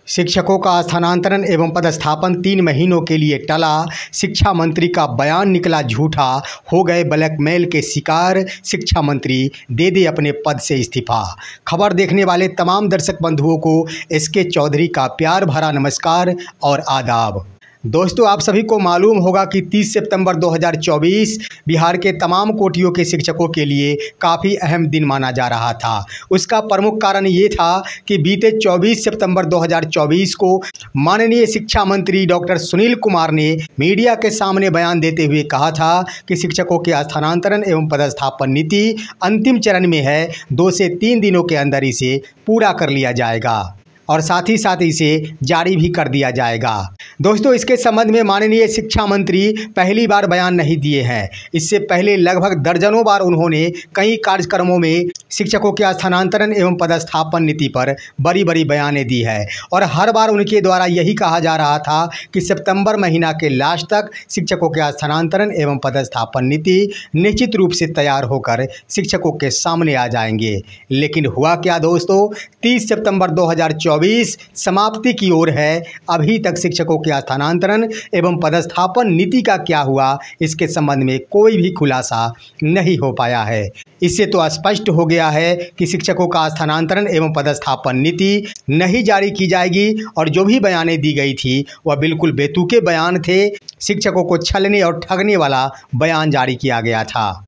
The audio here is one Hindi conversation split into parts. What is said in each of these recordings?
शिक्षकों का स्थानांतरण एवं पदस्थापन 3 महीनों के लिए टला। शिक्षा मंत्री का बयान निकला झूठा। हो गए ब्लैकमेल के शिकार। शिक्षा मंत्री दे अपने पद से इस्तीफा। खबर देखने वाले तमाम दर्शक बंधुओं को एसके चौधरी का प्यार भरा नमस्कार और आदाब। दोस्तों, आप सभी को मालूम होगा कि 30 सितंबर 2024 बिहार के तमाम कोटियों के शिक्षकों के लिए काफ़ी अहम दिन माना जा रहा था। उसका प्रमुख कारण ये था कि बीते 24 सितंबर 2024 को माननीय शिक्षा मंत्री डॉक्टर सुनील कुमार ने मीडिया के सामने बयान देते हुए कहा था कि शिक्षकों के स्थानांतरण एवं पदस्थापन नीति अंतिम चरण में है। 2 से 3 दिनों के अंदर इसे पूरा कर लिया जाएगा और साथ ही साथ इसे जारी भी कर दिया जाएगा। दोस्तों, इसके संबंध में माननीय शिक्षा मंत्री पहली बार बयान नहीं दिए हैं। इससे पहले लगभग दर्जनों बार उन्होंने कई कार्यक्रमों में शिक्षकों के स्थानांतरण एवं पदस्थापन नीति पर बड़ी बड़ी बयानें दी है और हर बार उनके द्वारा यही कहा जा रहा था कि सितंबर महीना के लास्ट तक शिक्षकों के स्थानांतरण एवं पदस्थापन नीति निश्चित रूप से तैयार होकर शिक्षकों के सामने आ जाएंगे। लेकिन हुआ क्या दोस्तों, 30 सितंबर 2024 समाप्ति की ओर है। अभी तक शिक्षकों के स्थानांतरण एवं पदस्थापन नीति का क्या हुआ, इसके संबंध में कोई भी खुलासा नहीं हो पाया है। इससे तो स्पष्ट हो गया है कि शिक्षकों का स्थानांतरण एवं पदस्थापन नीति नहीं जारी की जाएगी और जो भी बयानें दी गई थी वह बिल्कुल बेतुके बयान थे। शिक्षकों को छलने और ठगने वाला बयान जारी किया गया था।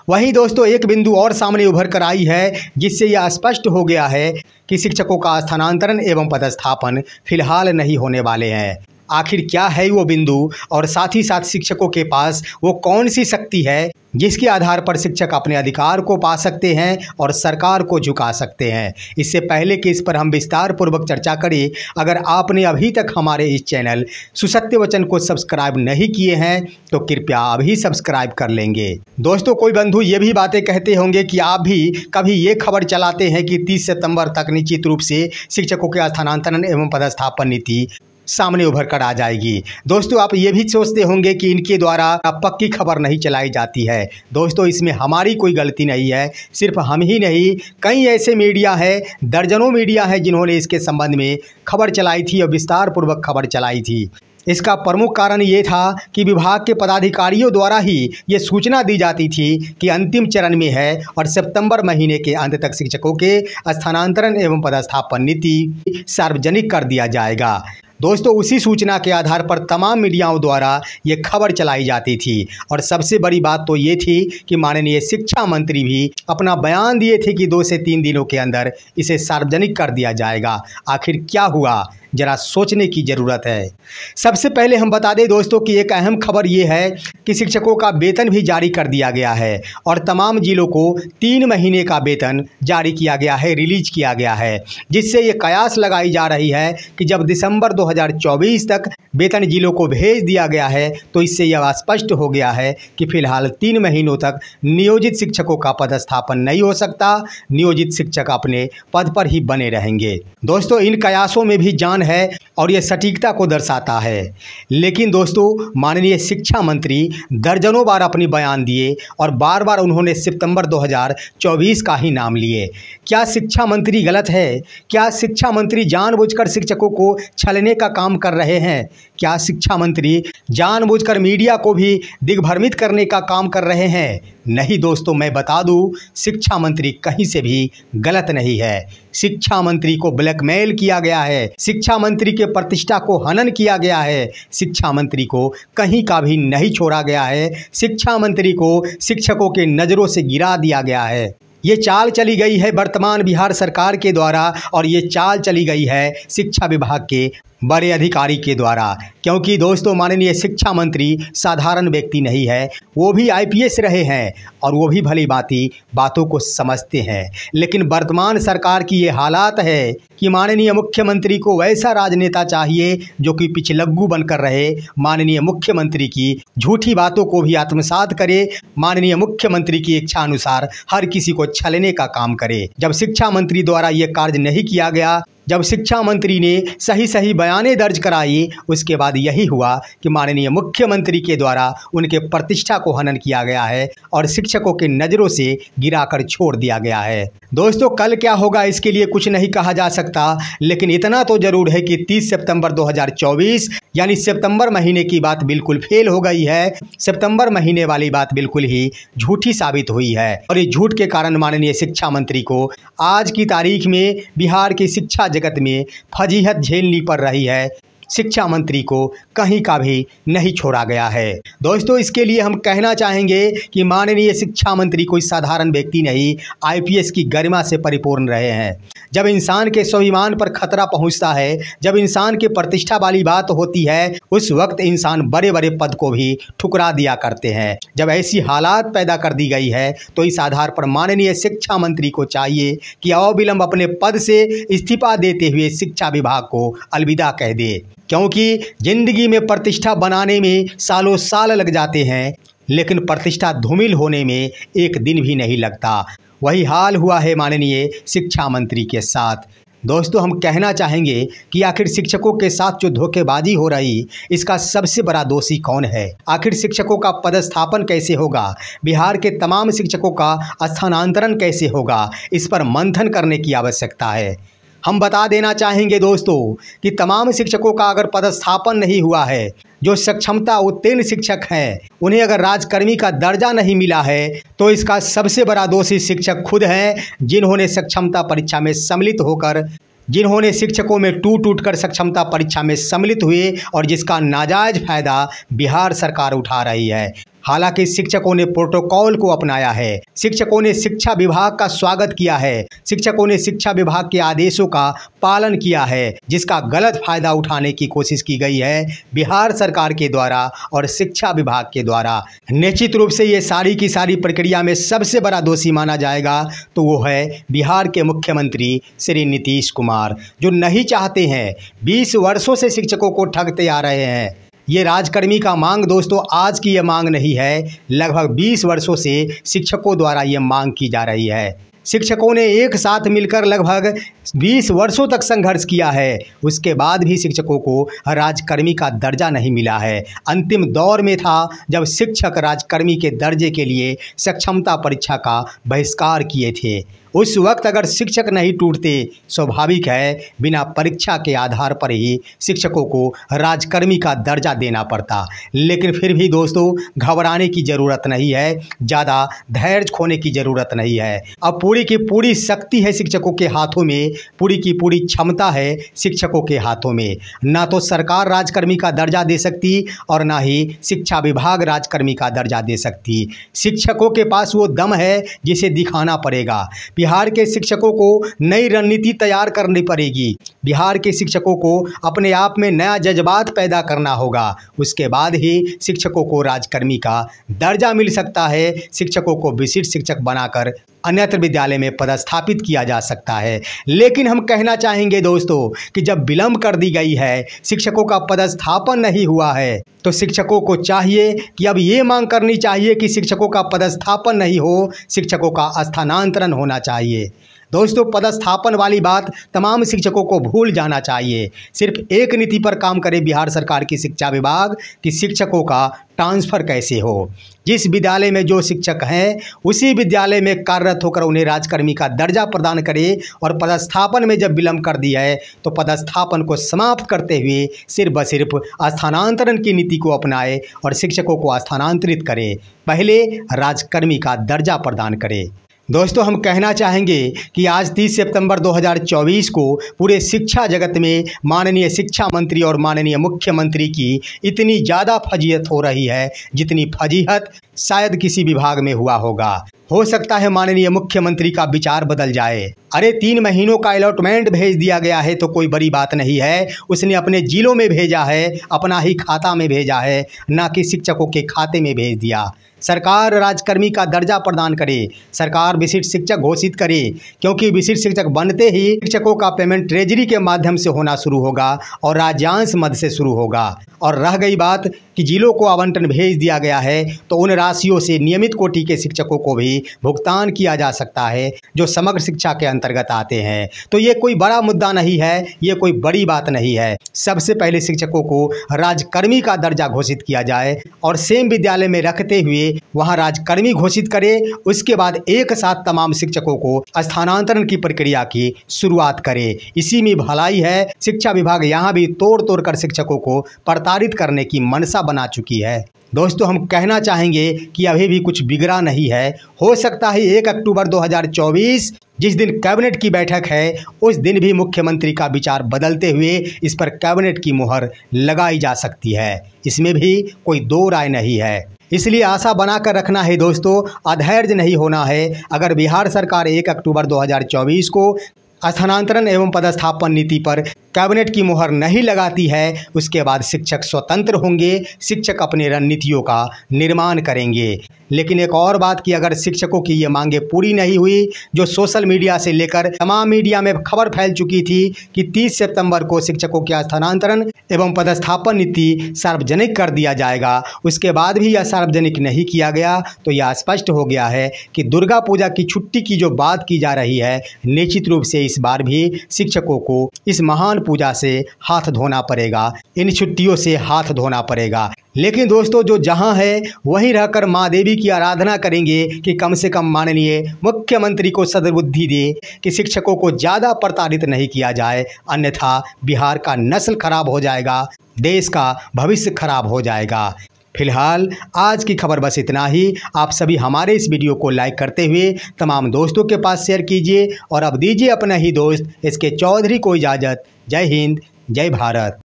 वहीं दोस्तों, एक बिंदु और सामने उभर कर आई है जिससे यह स्पष्ट हो गया है कि शिक्षकों का स्थानांतरण एवं पदस्थापन फिलहाल नहीं होने वाले हैं। आखिर क्या है वो बिंदु और साथ ही साथ शिक्षकों के पास वो कौन सी शक्ति है जिसके आधार पर शिक्षक अपने अधिकार को पा सकते हैं और सरकार को झुका सकते हैं। इससे पहले कि इस पर हम विस्तार पूर्वक चर्चा करें, अगर आपने अभी तक हमारे इस चैनल सुसत्य वचन को सब्सक्राइब नहीं किए हैं तो कृपया अभी सब्सक्राइब कर लेंगे। दोस्तों, कोई बंधु ये भी बातें कहते होंगे कि आप भी कभी ये खबर चलाते हैं कि 30 सितंबर तक निश्चित रूप से शिक्षकों के स्थानांतरण एवं पदस्थापन नीति सामने उभर कर आ जाएगी। दोस्तों, आप ये भी सोचते होंगे कि इनके द्वारा पक्की खबर नहीं चलाई जाती है। दोस्तों, इसमें हमारी कोई गलती नहीं है। सिर्फ हम ही नहीं, कई ऐसे मीडिया है, दर्जनों मीडिया है जिन्होंने इसके संबंध में खबर चलाई थी और विस्तार पूर्वक खबर चलाई थी। इसका प्रमुख कारण ये था कि विभाग के पदाधिकारियों द्वारा ही ये सूचना दी जाती थी कि अंतिम चरण में है और सितंबर महीने के अंत तक शिक्षकों के स्थानांतरण एवं पदस्थापन नीति सार्वजनिक कर दिया जाएगा। दोस्तों, उसी सूचना के आधार पर तमाम मीडियाओं द्वारा ये खबर चलाई जाती थी और सबसे बड़ी बात तो ये थी कि माननीय शिक्षा मंत्री भी अपना बयान दिए थे कि 2 से 3 दिनों के अंदर इसे सार्वजनिक कर दिया जाएगा। आखिर क्या हुआ, जरा सोचने की ज़रूरत है। सबसे पहले हम बता दें दोस्तों कि एक अहम खबर ये है कि शिक्षकों का वेतन भी जारी कर दिया गया है और तमाम जिलों को 3 महीने का वेतन जारी किया गया है, रिलीज किया गया है, जिससे ये कयास लगाई जा रही है कि जब दिसंबर 2024 तक वेतन जिलों को भेज दिया गया है तो इससे यह स्पष्ट हो गया है कि फिलहाल 3 महीनों तक नियोजित शिक्षकों का पदस्थापन नहीं हो सकता। नियोजित शिक्षक अपने पद पर ही बने रहेंगे। दोस्तों, इन कयासों में भी जान है और यह सटीकता को दर्शाता है। लेकिन दोस्तों, माननीय शिक्षा मंत्री दर्जनों बार अपनी बयान दिए और बार बार उन्होंने सितंबर 2024 का ही नाम लिए। क्या शिक्षा मंत्री गलत है? क्या शिक्षा मंत्री जानबूझकर शिक्षकों को छलने का काम कर रहे हैं? क्या शिक्षा मंत्री जानबूझकर मीडिया को भी दिग्भ्रमित करने का काम कर रहे हैं? नहीं दोस्तों, मैं बता दूं, शिक्षा मंत्री कहीं से भी गलत नहीं है। शिक्षा मंत्री को ब्लैकमेल किया गया है, शिक्षा मंत्री के प्रतिष्ठा को हनन किया गया है, शिक्षा मंत्री को कहीं का भी नहीं छोड़ा गया है, शिक्षा मंत्री को शिक्षकों के नज़रों से गिरा दिया गया है। ये चाल चली गई है वर्तमान बिहार सरकार के द्वारा और ये चाल चली गई है शिक्षा विभाग के बड़े अधिकारी के द्वारा। क्योंकि दोस्तों, माननीय शिक्षा मंत्री साधारण व्यक्ति नहीं है, वो भी आईपीएस रहे हैं और वो भी भली भांति बातों को समझते हैं। लेकिन वर्तमान सरकार की ये हालात है कि माननीय मुख्यमंत्री को वैसा राजनेता चाहिए जो कि पिछलग्गू बनकर रहे, माननीय मुख्यमंत्री की झूठी बातों को भी आत्मसात करे, माननीय मुख्यमंत्री की इच्छा अनुसार हर किसी को छलने का काम करे। जब शिक्षा मंत्री द्वारा ये कार्य नहीं किया गया, जब शिक्षा मंत्री ने सही सही बयानें दर्ज कराई, उसके बाद यही हुआ कि माननीय मुख्यमंत्री के द्वारा उनके प्रतिष्ठा को हनन किया गया है और शिक्षकों की नज़रों से गिराकर छोड़ दिया गया है। दोस्तों, कल क्या होगा इसके लिए कुछ नहीं कहा जा सकता, लेकिन इतना तो जरूर है कि 30 सितंबर 2024 यानी सितंबर महीने की बात बिल्कुल फेल हो गई है। सितंबर महीने वाली बात बिल्कुल ही झूठी साबित हुई है और इस झूठ के कारण माननीय शिक्षा मंत्री को आज की तारीख में बिहार की शिक्षा जगत में फजीहत झेलनी पड़ रही है। शिक्षा मंत्री को कहीं का भी नहीं छोड़ा गया है। दोस्तों, इसके लिए हम कहना चाहेंगे कि माननीय शिक्षा मंत्री कोई साधारण व्यक्ति नहीं, आईपीएस की गरिमा से परिपूर्ण रहे हैं। जब इंसान के स्वाभिमान पर खतरा पहुंचता है, जब इंसान की प्रतिष्ठा वाली बात होती है, उस वक्त इंसान बड़े बड़े पद को भी ठुकरा दिया करते हैं। जब ऐसी हालात पैदा कर दी गई है तो इस आधार पर माननीय शिक्षा मंत्री को चाहिए कि अविलंब अपने पद से इस्तीफा देते हुए शिक्षा विभाग को अलविदा कह दे, क्योंकि जिंदगी में प्रतिष्ठा बनाने में सालों साल लग जाते हैं, लेकिन प्रतिष्ठा धूमिल होने में एक दिन भी नहीं लगता। वही हाल हुआ है माननीय शिक्षा मंत्री के साथ। दोस्तों, हम कहना चाहेंगे कि आखिर शिक्षकों के साथ जो धोखेबाजी हो रही, इसका सबसे बड़ा दोषी कौन है? आखिर शिक्षकों का पदस्थापन कैसे होगा? बिहार के तमाम शिक्षकों का स्थानांतरण कैसे होगा? इस पर मंथन करने की आवश्यकता है। हम बता देना चाहेंगे दोस्तों कि तमाम शिक्षकों का अगर पदस्थापन नहीं हुआ है, जो सक्षमता उत्तीर्ण शिक्षक हैं, उन्हें अगर राजकर्मी का दर्जा नहीं मिला है, तो इसका सबसे बड़ा दोषी शिक्षक खुद हैं, जिन्होंने सक्षमता परीक्षा में सम्मिलित होकर, जिन्होंने शिक्षकों में टूट कर सक्षमता परीक्षा में सम्मिलित हुए और जिसका नाजायज फायदा बिहार सरकार उठा रही है। हालांकि शिक्षकों ने प्रोटोकॉल को अपनाया है, शिक्षकों ने शिक्षा विभाग का स्वागत किया है, शिक्षकों ने शिक्षा विभाग के आदेशों का पालन किया है, जिसका गलत फायदा उठाने की कोशिश की गई है बिहार सरकार के द्वारा और शिक्षा विभाग के द्वारा। निश्चित रूप से ये सारी की सारी प्रक्रिया में सबसे बड़ा दोषी माना जाएगा तो वो है बिहार के मुख्यमंत्री श्री नीतीश कुमार, जो नहीं चाहते हैं, 20 वर्षों से शिक्षकों को ठगते आ रहे हैं। ये राजकर्मी का मांग दोस्तों आज की ये मांग नहीं है, लगभग 20 वर्षों से शिक्षकों द्वारा ये मांग की जा रही है। शिक्षकों ने एक साथ मिलकर लगभग 20 वर्षों तक संघर्ष किया है, उसके बाद भी शिक्षकों को राजकर्मी का दर्जा नहीं मिला है। अंतिम दौर में था जब शिक्षक राजकर्मी के दर्जे के लिए सक्षमता परीक्षा का बहिष्कार किए थे। उस वक्त अगर शिक्षक नहीं टूटते, स्वाभाविक है बिना परीक्षा के आधार पर ही शिक्षकों को राजकर्मी का दर्जा देना पड़ता। लेकिन फिर भी दोस्तों, घबराने की ज़रूरत नहीं है, ज़्यादा धैर्य खोने की ज़रूरत नहीं है। अब पूरी की पूरी शक्ति है शिक्षकों के हाथों में, पूरी की पूरी क्षमता है शिक्षकों के हाथों में। ना तो सरकार राजकर्मी का दर्जा दे सकती और ना ही शिक्षा विभाग राजकर्मी का दर्जा दे सकती। शिक्षकों के पास वो दम है जिसे दिखाना पड़ेगा। बिहार के शिक्षकों को नई रणनीति तैयार करनी पड़ेगी। बिहार के शिक्षकों को अपने आप में नया जज्बात पैदा करना होगा। उसके बाद ही शिक्षकों को राजकर्मी का दर्जा मिल सकता है। शिक्षकों को विशिष्ट शिक्षक बनाकर अन्यत्र विद्यालय में पदस्थापित किया जा सकता है। लेकिन हम कहना चाहेंगे दोस्तों कि जब विलंब कर दी गई है, शिक्षकों का पदस्थापन नहीं हुआ है, तो शिक्षकों को चाहिए कि अब ये मांग करनी चाहिए कि शिक्षकों का पदस्थापन नहीं हो, शिक्षकों का स्थानांतरण होना चाहिए। दोस्तों, पदस्थापन वाली बात तमाम शिक्षकों को भूल जाना चाहिए। सिर्फ एक नीति पर काम करे बिहार सरकार की शिक्षा विभाग कि शिक्षकों का ट्रांसफ़र कैसे हो। जिस विद्यालय में जो शिक्षक हैं, उसी विद्यालय में कार्यरत होकर उन्हें राजकर्मी का दर्जा प्रदान करे और पदस्थापन में जब विलंब कर दिया है तो पदस्थापन को समाप्त करते हुए सिर्फ व सिर्फ स्थानांतरण की नीति को अपनाए और शिक्षकों को स्थानांतरित करे, पहले राजकर्मी का दर्जा प्रदान करे। दोस्तों, हम कहना चाहेंगे कि आज 30 सितंबर 2024 को पूरे शिक्षा जगत में माननीय शिक्षा मंत्री और माननीय मुख्यमंत्री की इतनी ज़्यादा फजीहत हो रही है जितनी फजीहत शायद किसी विभाग में हुआ होगा। हो सकता है माननीय मुख्यमंत्री का विचार बदल जाए। अरे 3 महीनों का अलॉटमेंट भेज दिया गया है तो कोई बड़ी बात नहीं है। उसने अपने जिलों में भेजा है, अपना ही खाता में भेजा है, ना कि शिक्षकों के खाते में भेज दिया। सरकार राजकर्मी का दर्जा प्रदान करे, सरकार विशिष्ट शिक्षक घोषित करे, क्योंकि विशिष्ट शिक्षक बनते ही शिक्षकों का पेमेंट ट्रेजरी के माध्यम से होना शुरू होगा और राज्यांश मद से शुरू होगा। और रह गई बात कि जिलों को आवंटन भेज दिया गया है, तो उन राशियों से नियमित कोटि के शिक्षकों को भी भुगतान किया जा सकता है, जो समग्र शिक्षा के अंतर्गत आते हैं। तो ये कोई बड़ा मुद्दा नहीं है, ये कोई बड़ी बात नहीं है। सबसे पहले शिक्षकों को राजकर्मी का दर्जा घोषित किया जाए और सेम विद्यालय में रखते हुए वहाँ राजकर्मी घोषित करे। उसके बाद एक साथ तमाम शिक्षकों को स्थानांतरण की प्रक्रिया की शुरुआत करे। इसी में भलाई है। शिक्षा विभाग यहाँ भी तोड़ तोड़ कर शिक्षकों को प्रताड़ित करने की मनसा बना चुकी है। दोस्तों, हम कहना चाहेंगे कि अभी भी कुछ बिगड़ा नहीं है। हो सकता है 1 अक्टूबर 2024 जिस दिन कैबिनेट की बैठक है, उस दिन भी मुख्यमंत्री का विचार बदलते हुए इस पर कैबिनेट की मुहर लगाई जा सकती है। इसमें भी कोई दो राय नहीं है। इसलिए आशा बनाकर रखना है दोस्तों, अधैर्य नहीं होना है। अगर बिहार सरकार 1 अक्टूबर 2024 को स्थानांतरण एवं पदस्थापन नीति पर कैबिनेट की मुहर नहीं लगाती है, उसके बाद शिक्षक स्वतंत्र होंगे, शिक्षक अपने रणनीतियों का निर्माण करेंगे। लेकिन एक और बात कि अगर शिक्षकों की ये मांगे पूरी नहीं हुई, जो सोशल मीडिया से लेकर तमाम मीडिया में खबर फैल चुकी थी कि 30 सितंबर को शिक्षकों के स्थानांतरण एवं पदस्थापन नीति सार्वजनिक कर दिया जाएगा, उसके बाद भी यह सार्वजनिक नहीं किया गया, तो यह स्पष्ट हो गया है कि दुर्गा पूजा की छुट्टी की जो बात की जा रही है, निश्चित रूप से इस बार भी शिक्षकों को इस महान पूजा से हाथ धोना पड़ेगा, इन छुट्टियों से हाथ धोना पड़ेगा। लेकिन दोस्तों, जो जहां है वहीं रहकर माँ देवी की आराधना करेंगे कि कम से कम माननीय मुख्यमंत्री को सद्बुद्धि दे कि शिक्षकों को ज़्यादा प्रताड़ित नहीं किया जाए, अन्यथा बिहार का नस्ल खराब हो जाएगा, देश का भविष्य खराब हो जाएगा। फिलहाल आज की खबर बस इतना ही। आप सभी हमारे इस वीडियो को लाइक करते हुए तमाम दोस्तों के पास शेयर कीजिए और अब दीजिए अपना ही दोस्त SK चौधरी को इजाज़त। जय हिंद, जय भारत।